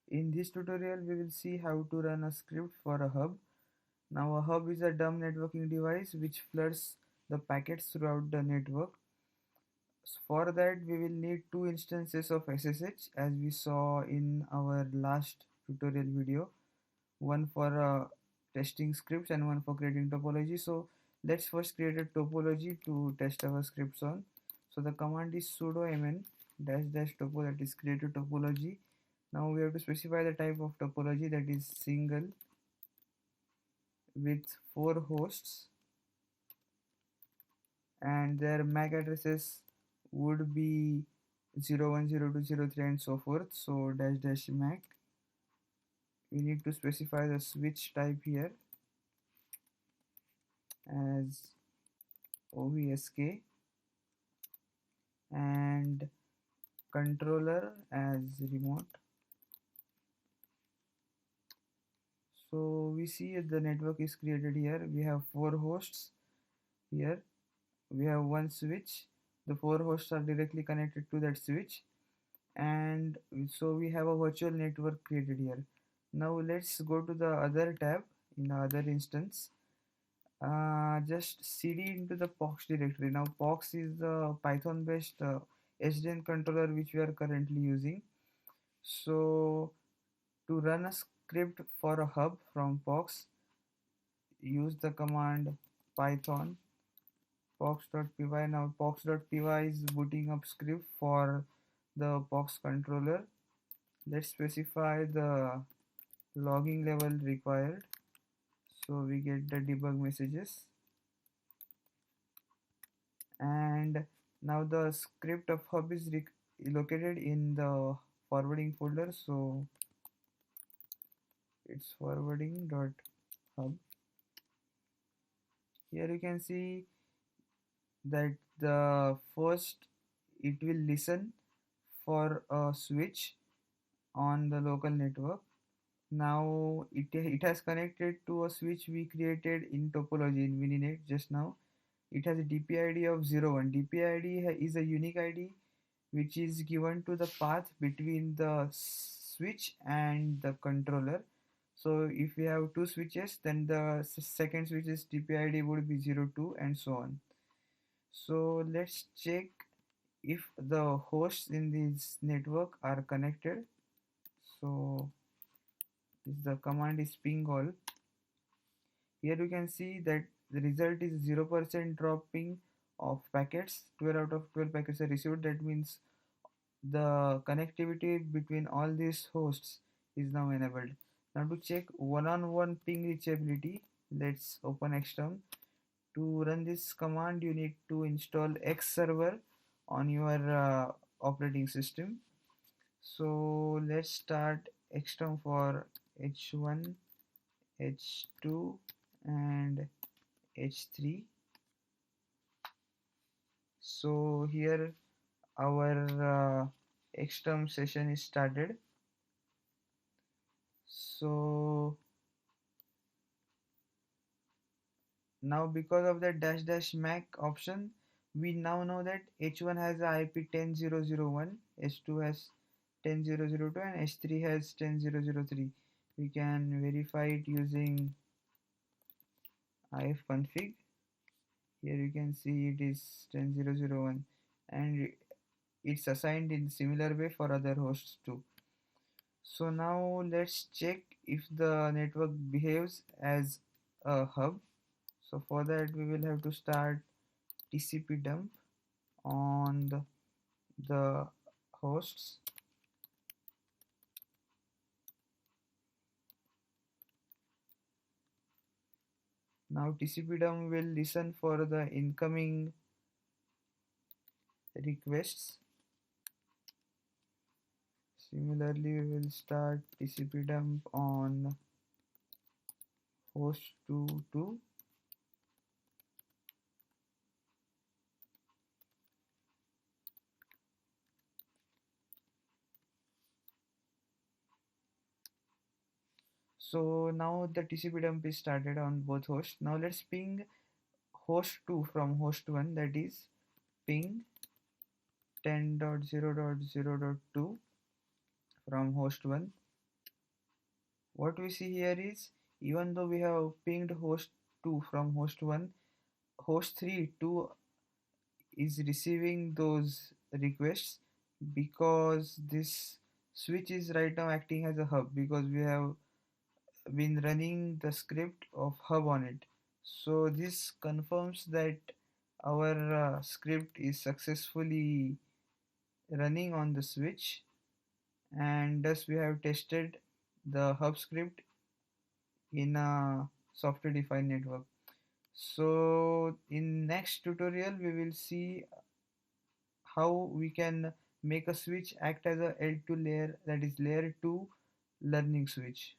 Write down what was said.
In this tutorial, we will see how to run a script for a hub. Now, a hub is a dumb networking device which floods the packets throughout the network. For that, we will need two instances of SSH as we saw in our last tutorial video. One for testing scripts and one for creating topology. So let's first create a topology to test our scripts on. So the command is sudo mn dash dash topo, that is create a topology. Now we have to specify the type of topology, that is single with 4 hosts, and their MAC addresses would be 010203 and so forth. So dash dash MAC. We need to specify the switch type here as OVSK and controller as remote. So we see the network is created here. We have 4 hosts here. We have one switch. The 4 hosts are directly connected to that switch, and so we have a virtual network created here. Now let's go to the other tab in the other instance. Just cd into the POX directory. Now POX is the Python based SDN controller which we are currently using. So to run a script for a hub from POX, use the command python pox.py. Now pox.py is booting up script for the POX controller. Let's specify the logging level required, so we get the debug messages. And now the script of hub is located in the forwarding folder, so it's forwarding.hub. Here you can see that the first it will listen for a switch on the local network. Now it has connected to a switch we created in topology in Mininet just now. It has a DPID of 01. DPID is a unique ID which is given to the path between the switch and the controller. So if we have two switches, then the second switch's DPID would be 02 and so on. So let's check if the hosts in this network are connected. So the command is ping all. Here you can see that the result is 0% dropping of packets. 12 out of 12 packets are received. That means the connectivity between all these hosts is now enabled. Now to check one-on-one ping reachability, let's open Xterm. To run this command, you need to install X server on your operating system. So let's start Xterm for H1, H2 and H3. So here our Xterm session is started. So now because of the dash dash MAC option, we now know that H1 has a IP 10001, H2 has 10002 and H3 has 10003. We can verify it using ifconfig. Here you can see it is 10001 and it's assigned in similar way for other hosts too. So now let's check if the network behaves as a hub. So for that we will have to start TCP dump on the hosts. Now TCP dump will listen for the incoming requests. Similarly, we will start TCP dump on host 2 So now the TCP dump is started on both hosts. Now let's ping host 2 from host 1, that is ping 10.0.0.2 from host 1. What we see here is, even though we have pinged host 2 from host 1, host 3 2 is receiving those requests, because this switch is right now acting as a hub, because we have been running the script of hub on it. So this confirms that our script is successfully running on the switch, and thus we have tested the hub script in a software defined network. So in next tutorial we will see how we can make a switch act as a L2 layer, that is layer 2 learning switch.